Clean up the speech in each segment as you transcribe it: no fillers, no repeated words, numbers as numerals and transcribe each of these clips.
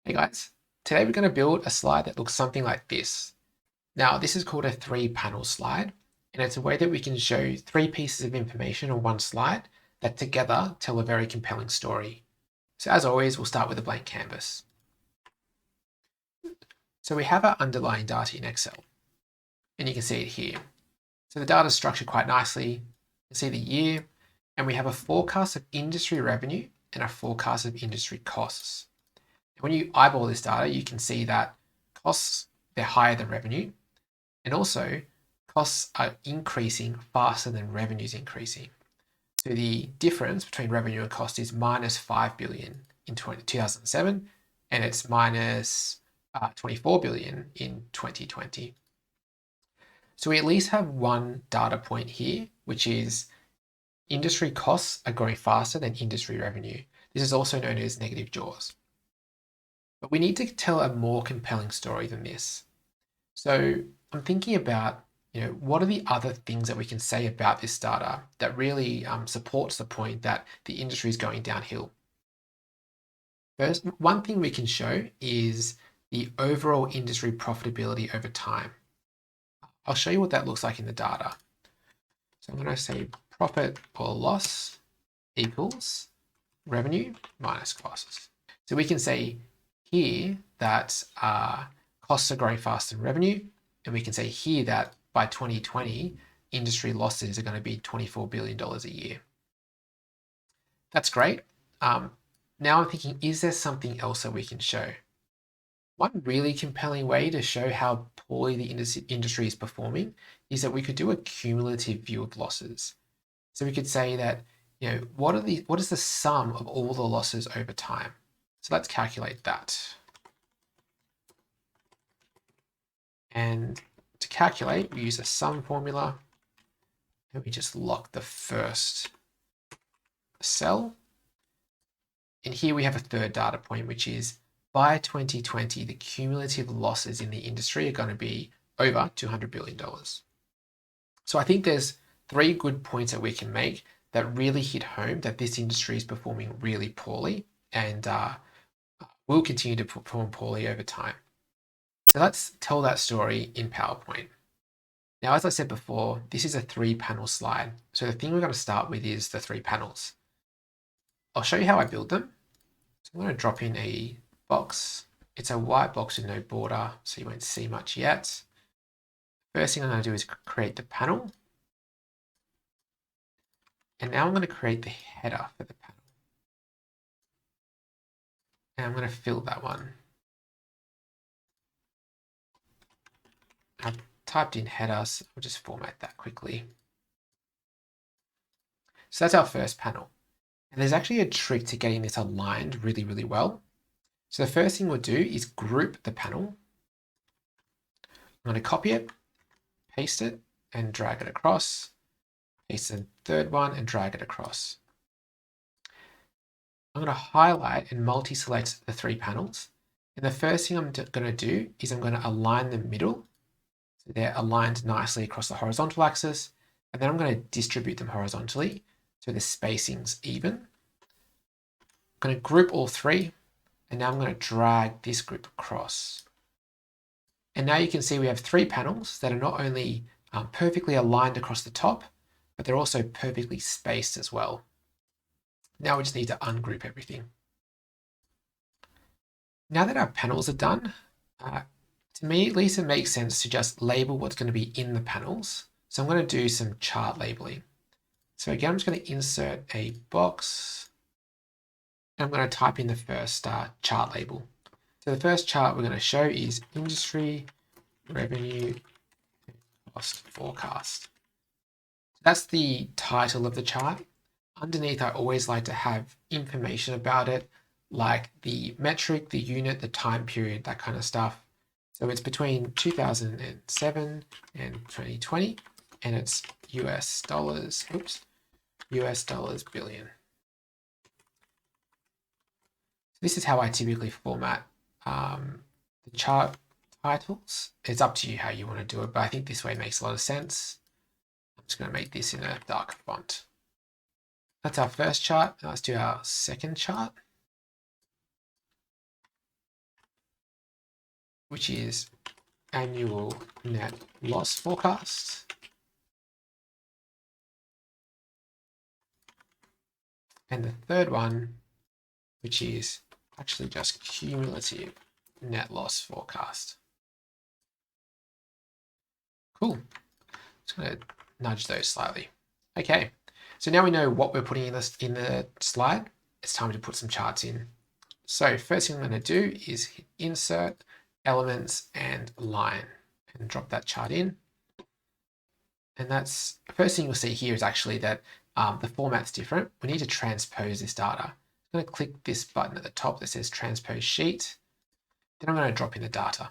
Hey guys, today we're going to build a slide that looks something like this. Now, this is called a 3-panel slide, and it's a way that we can show 3 pieces of information on one slide that together tell a very compelling story. So as always, we'll start with a blank canvas. So we have our underlying data in Excel, and you can see it here. So the data is structured quite nicely. You can see the year, and we have a forecast of industry revenue and a forecast of industry costs. When you eyeball this data, you can see that costs, they're higher than revenue, and also costs are increasing faster than revenues increasing. So the difference between revenue and cost is minus 5 billion in 2007, and it's minus 24 billion in 2020. So we at least have one data point here, which is industry costs are growing faster than industry revenue. This is also known as negative jaws. But we need to tell a more compelling story than this. So I'm thinking about, what are the other things that we can say about this data that really supports the point that the industry is going downhill? First, one thing we can show is the overall industry profitability over time. I'll show you what that looks like in the data. So I'm going to say profit or loss equals revenue minus costs. So we can say here that costs are growing faster than revenue, and we can say here that by 2020, industry losses are going to be $24 billion a year. That's great. Now I'm thinking, is there something else that we can show? One really compelling way to show how poorly the industry is performing is that we could do a cumulative view of losses. So we could say that, what is the sum of all the losses over time? So let's calculate that. And to calculate, we use a sum formula, and we just lock the first cell. And here we have a third data point, which is by 2020, the cumulative losses in the industry are going to be over $200 billion. So I think there's 3 good points that we can make that really hit home that this industry is performing really poorly and will continue to perform poorly over time. So let's tell that story in PowerPoint. Now, as I said before, this is a 3-panel slide. So the thing we're going to start with is the 3 panels. I'll show you how I build them. So I'm going to drop in a box. It's a white box with no border, so you won't see much yet. First thing I'm going to do is create the panel. And now I'm going to create the header for the panel. And I'm going to fill that one. I've typed in header, so I'll just format that quickly. So that's our first panel. And there's actually a trick to getting this aligned really, really well. So the first thing we'll do is group the panel. I'm going to copy it, paste it, and drag it across. Paste the third one and drag it across. I'm going to highlight and multi-select the 3 panels. And the first thing I'm going to do is I'm going to align the middle. So they're aligned nicely across the horizontal axis. And then I'm going to distribute them horizontally so the spacing's even. I'm going to group all 3. And now I'm going to drag this group across. And now you can see we have 3 panels that are not only perfectly aligned across the top, but they're also perfectly spaced as well. Now we just need to ungroup everything. Now that our panels are done, to me at least it makes sense to just label what's going to be in the panels. So I'm going to do some chart labeling. So again, I'm just going to insert a box. And I'm going to type in the first chart label. So the first chart we're going to show is industry revenue cost forecast. That's the title of the chart. Underneath, I always like to have information about it, like the metric, the unit, the time period, that kind of stuff. So it's between 2007 and 2020, and it's US dollars billion. This is how I typically format the chart titles. It's up to you how you want to do it, but I think this way makes a lot of sense. I'm just going to make this in a dark font. That's our first chart. Now let's do our second chart. which is annual net loss forecast. And the third one, which is actually just cumulative net loss forecast. Cool. Just going to nudge those slightly. Okay, so now we know what we're putting in the slide. It's time to put some charts in. So first thing I'm going to do is hit insert, elements, and line, and drop that chart in. And that's the first thing you'll see here is actually that the format's different. We need to transpose this data. I'm going to click this button at the top that says transpose sheet. Then I'm going to drop in the data.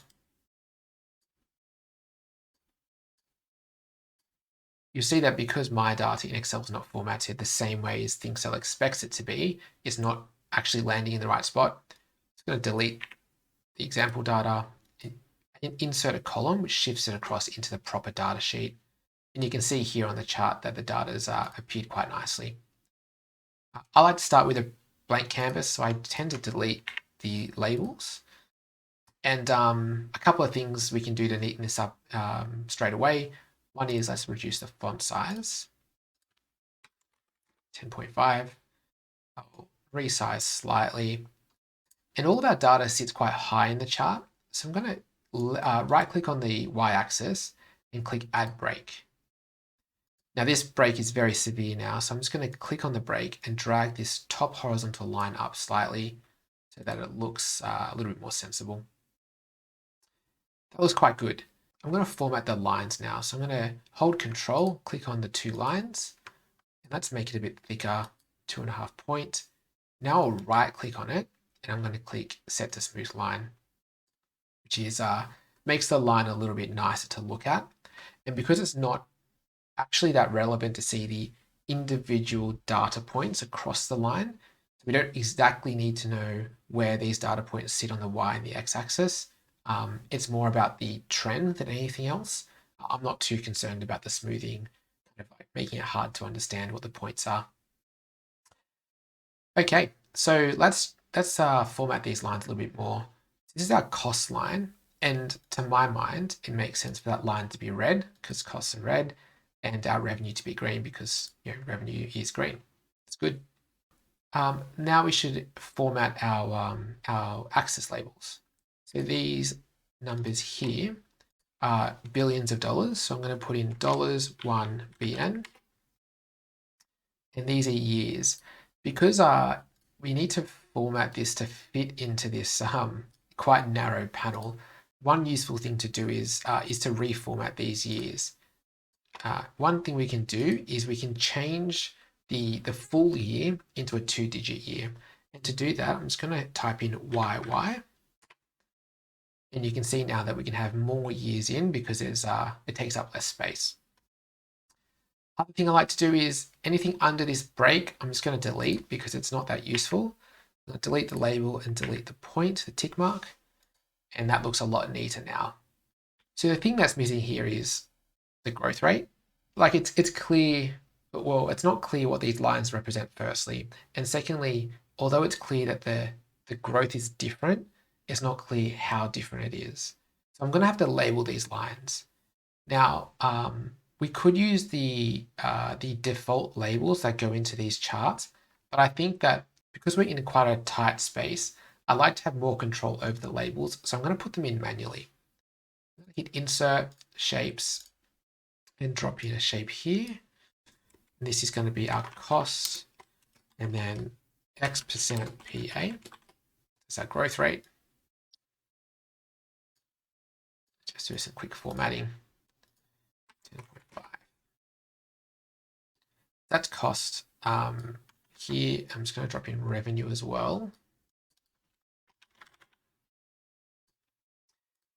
You'll see that because my data in Excel is not formatted the same way as ThinkCell expects it to be, it's not actually landing in the right spot. It's going to delete the example data and insert a column which shifts it across into the proper data sheet. And you can see here on the chart that the data has appeared quite nicely. I like to start with a blank canvas, so I tend to delete the labels. And a couple of things we can do to neaten this up straight away. One is let's reduce the font size, 10.5. I'll resize slightly. And all of our data sits quite high in the chart. So I'm going to right click on the y-axis and click add break. Now this break is very severe now, so I'm just going to click on the break and drag this top horizontal line up slightly so that it looks a little bit more sensible. That was quite good. I'm going to format the lines now. So I'm going to hold Control, click on the two lines, and let's make it a bit thicker, 2.5 point. Now I'll right click on it and I'm going to click Set to Smooth Line, which is makes the line a little bit nicer to look at. And because it's not actually that relevant to see the individual data points across the line, we don't exactly need to know where these data points sit on the Y and the X axis. It's more about the trend than anything else. I'm not too concerned about the smoothing, kind of like making it hard to understand what the points are. Okay, so let's format these lines a little bit more. This is our cost line, and to my mind, it makes sense for that line to be red because costs are red, and our revenue to be green because revenue is green. That's good. Now we should format our axis labels. So these numbers here are billions of dollars. So I'm going to put in $1 BN. And these are years. Because we need to format this to fit into this quite narrow panel, one useful thing to do is to reformat these years. One thing we can do is we can change the full year into a 2-digit year. And to do that, I'm just going to type in YY. And you can see now that we can have more years in because it takes up less space. Other thing I like to do is anything under this break, I'm just going to delete because it's not that useful. I'm going to delete the label and delete the point, the tick mark, and that looks a lot neater now. So the thing that's missing here is the growth rate. Like it's clear, but well, it's not clear what these lines represent firstly. And secondly, although it's clear that the growth is different, it's not clear how different it is. So I'm going to have to label these lines. Now, we could use the default labels that go into these charts, but I think that because we're in quite a tight space, I like to have more control over the labels. So I'm going to put them in manually. Hit Insert, Shapes, and drop in a shape here. And this is going to be our cost, and then X% PA. That's our growth rate. Just do some quick formatting. 10.5. That's cost. Here, I'm just going to drop in revenue as well.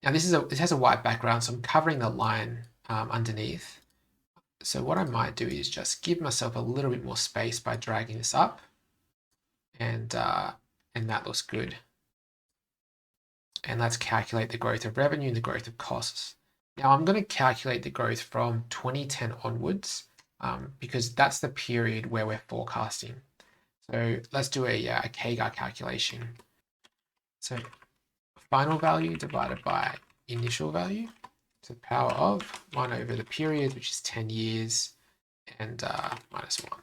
Now this has a white background, so I'm covering the line underneath. So what I might do is just give myself a little bit more space by dragging this up, and that looks good. And let's calculate the growth of revenue and the growth of costs. Now I'm going to calculate the growth from 2010 onwards because that's the period where we're forecasting. So let's do a CAGR calculation. So final value divided by initial value to the power of 1 over the period, which is 10 years, and minus 1.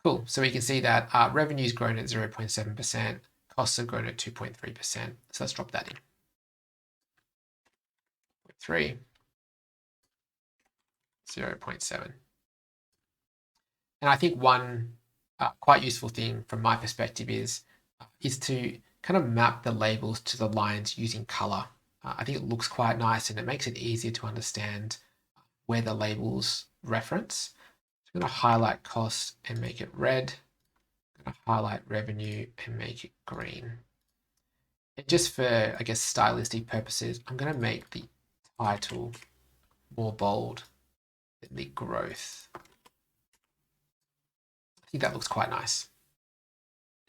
Cool. So we can see that revenue is grown at 0.7%, costs have grown at 2.3%. So let's drop that in. 3, 0.7. And I think one quite useful thing from my perspective is to kind of map the labels to the lines using color. I think it looks quite nice and it makes it easier to understand where the labels reference. So I'm going to highlight cost and make it red. I'm going to highlight revenue and make it green. And just for, I guess, stylistic purposes, I'm going to make the title more bold than the growth. I think that looks quite nice.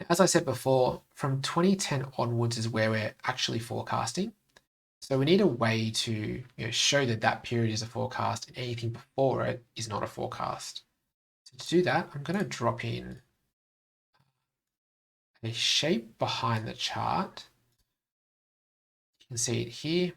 As I said before, from 2010 onwards is where we're actually forecasting. So we need a way to show that that period is a forecast and anything before it is not a forecast. So to do that, I'm going to drop in a shape behind the chart. You can see it here.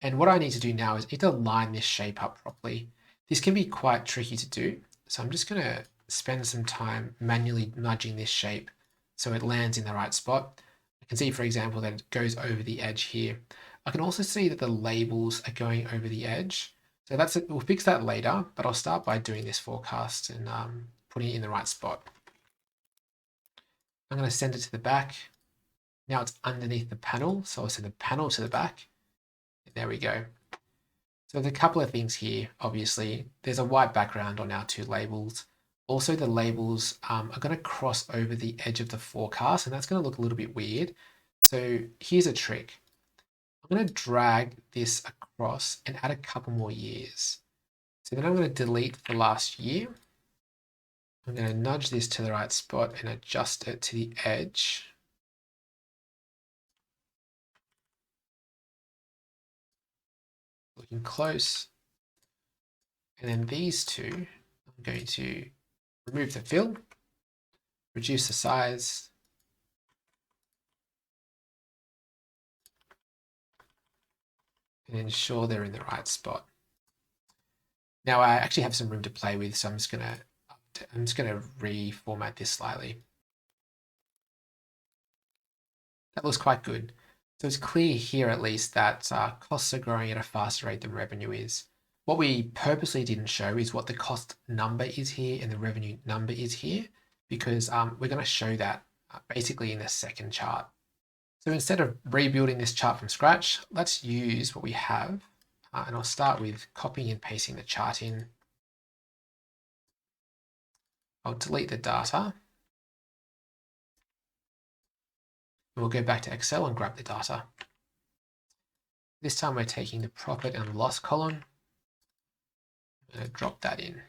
And what I need to do now is I need to line this shape up properly. This can be quite tricky to do. So I'm just going to spend some time manually nudging this shape so it lands in the right spot. I can see, for example, that it goes over the edge here. I can also see that the labels are going over the edge. So that's it. We'll fix that later, but I'll start by doing this forecast and putting it in the right spot. I'm going to send it to the back. Now it's underneath the panel. So I'll send the panel to the back. And there we go. So there's a couple of things here. Obviously, there's a white background on our two labels. Also, the labels are going to cross over the edge of the forecast, and that's going to look a little bit weird. So here's a trick. I'm going to drag this across and add a couple more years. So then I'm going to delete the last year. I'm going to nudge this to the right spot and adjust it to the edge. Looking close. And then these two, I'm going to remove the fill, reduce the size, and ensure they're in the right spot. Now I actually have some room to play with, so I'm just gonna reformat this slightly. That looks quite good. So it's clear here at least that costs are growing at a faster rate than revenue is. What we purposely didn't show is what the cost number is here and the revenue number is here, because we're going to show that basically in the second chart. So instead of rebuilding this chart from scratch, let's use what we have. And I'll start with copying and pasting the chart in. I'll delete the data. And we'll go back to Excel and grab the data. This time we're taking the profit and loss column. I'm going to drop that in.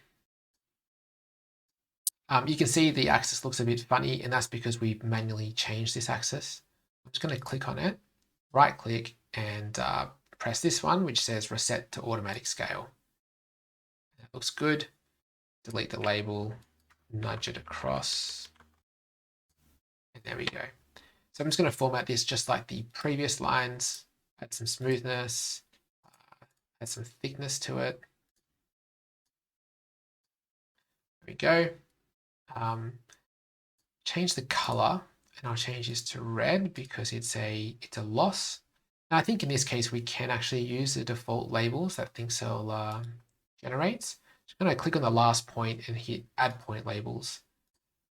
You can see the axis looks a bit funny, and that's because we've manually changed this axis. I'm just going to click on it, right click, and press this one, which says reset to automatic scale. That looks good. Delete the label, nudge it across, and there we go. So I'm just going to format this just like the previous lines, add some smoothness, add some thickness to it. There we go. Change the color, and I'll change this to red because it's a loss. Now I think in this case we can actually use the default labels that ThinkCell generates. So I'm going to click on the last point and hit add point labels,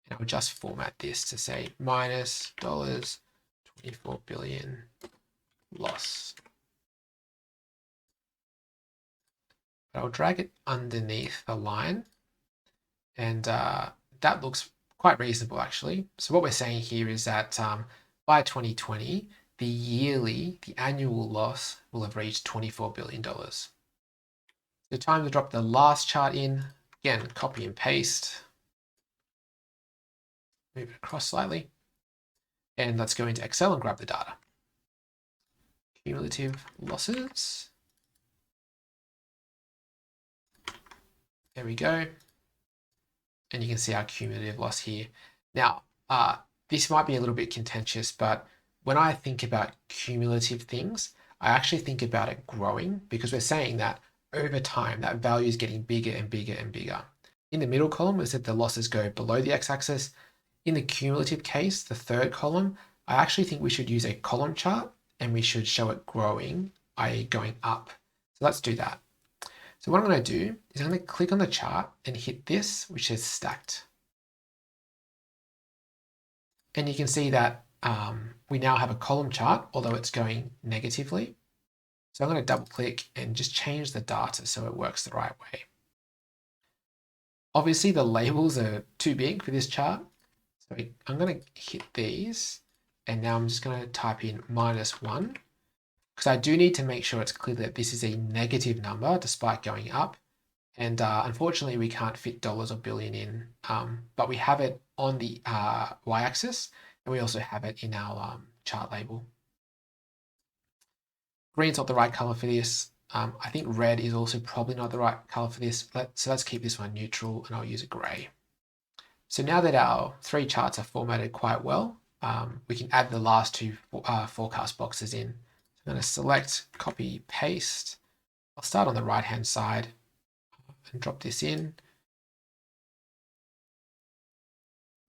and I'll just format this to say minus $24 billion loss. But I'll drag it underneath the line, and that looks quite reasonable actually. So what we're saying here is that by 2020, the annual loss will have reached $24 billion. So time to drop the last chart in. Again, copy and paste. Move it across slightly. And let's go into Excel and grab the data. Cumulative losses. There we go. And you can see our cumulative loss here. Now, this might be a little bit contentious, but when I think about cumulative things, I actually think about it growing because we're saying that over time, that value is getting bigger and bigger and bigger. In the middle column, we said the losses go below the x-axis. In the cumulative case, the third column, I actually think we should use a column chart and we should show it growing, i.e. going up. So let's do that. So what I'm going to do is I'm going to click on the chart and hit this, which is stacked. And you can see that we now have a column chart, although it's going negatively. So I'm going to double click and just change the data so it works the right way. Obviously the labels are too big for this chart. So I'm going to hit these and now I'm just going to type in -1 because I do need to make sure it's clear that this is a negative number despite going up. And unfortunately we can't fit dollars or billion in, but we have it on the y-axis and we also have it in our chart label. Green's not the right color for this. I think red is also probably not the right color for this. So let's keep this one neutral and I'll use a gray. So now that our three charts are formatted quite well, we can add the last two forecast boxes in. So I'm going to select, copy, paste. I'll start on the right-hand side and drop this in.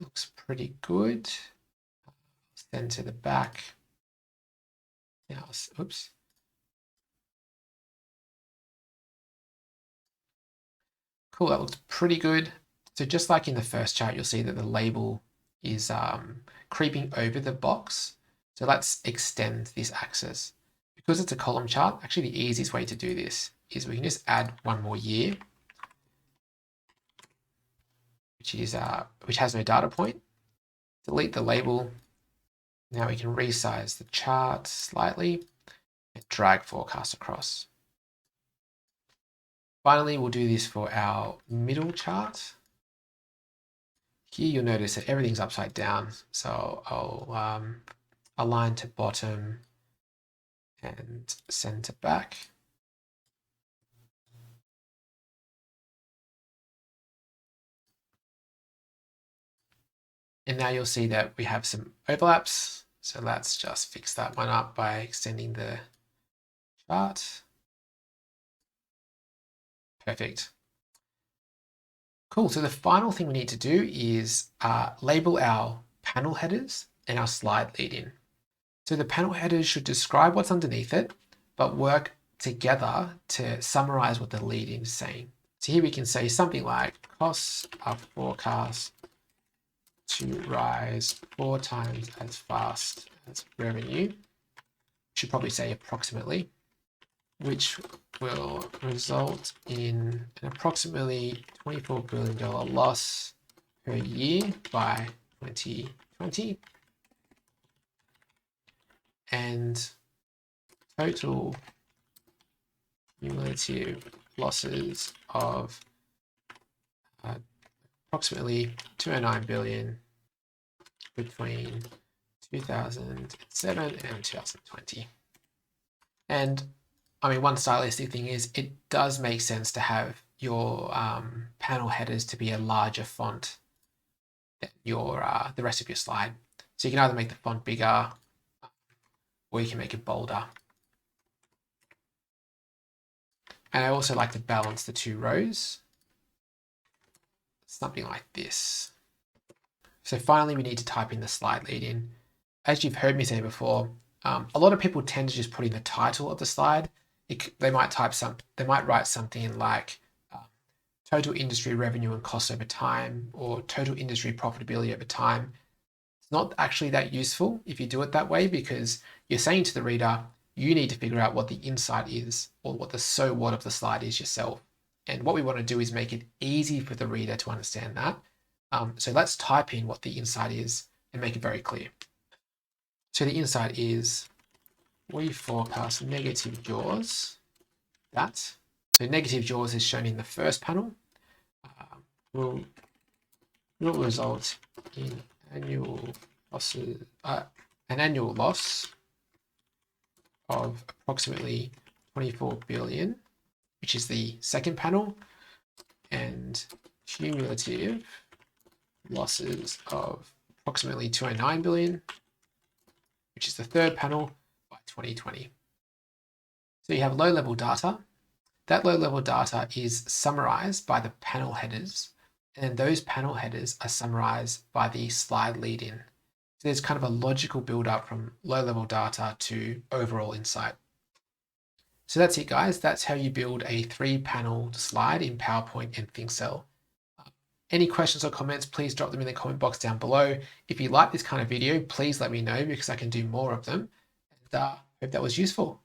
Looks pretty good. Send to the back. Now, oops. Cool, that looks pretty good. So just like in the first chart, you'll see that the label is creeping over the box. So let's extend this axis. Because it's a column chart, actually the easiest way to do this is we can just add one more year, which has no data point. Delete the label. Now we can resize the chart slightly and drag forecast across. Finally, we'll do this for our middle chart. Here you'll notice that everything's upside down. So I'll align to bottom and center back. And now you'll see that we have some overlaps. So let's just fix that one up by extending the chart. Perfect. Cool, so the final thing we need to do is label our panel headers and our slide lead-in. So the panel headers should describe what's underneath it, but work together to summarize what the lead-in is saying. So here we can say something like costs are forecast to rise 4 times as fast as revenue. Should probably say approximately, which will result in an approximately $24 billion loss per year by 2020. And total cumulative losses of approximately 209 billion between 2007 and 2020. And I mean, one stylistic thing is it does make sense to have your panel headers to be a larger font than your the rest of your slide. So you can either make the font bigger or you can make it bolder. And I also like to balance the two rows. Something like this. So finally, we need to type in the slide lead-in. As you've heard me say before, a lot of people tend to just put in the title of the slide. They might write something like total industry revenue and costs over time, or total industry profitability over time. It's not actually that useful if you do it that way, because you're saying to the reader, you need to figure out what the insight is, or what the so what of the slide is yourself. And what we want to do is make it easy for the reader to understand that. So let's type in what the insight is and make it very clear. So the insight is, we forecast negative jaws. So negative jaws is shown in the first panel. Will result in annual losses, an annual loss of approximately 24 billion, which is the second panel, and cumulative losses of approximately 209 billion, which is the third panel by 2020. So you have low-level data. That low-level data is summarized by the panel headers, and those panel headers are summarized by the slide lead-in. So there's kind of a logical build-up from low-level data to overall insight. So that's it, guys. That's how you build a 3-panel slide in PowerPoint and ThinkCell. Any questions or comments, please drop them in the comment box down below. If you like this kind of video, please let me know because I can do more of them. And hope that was useful.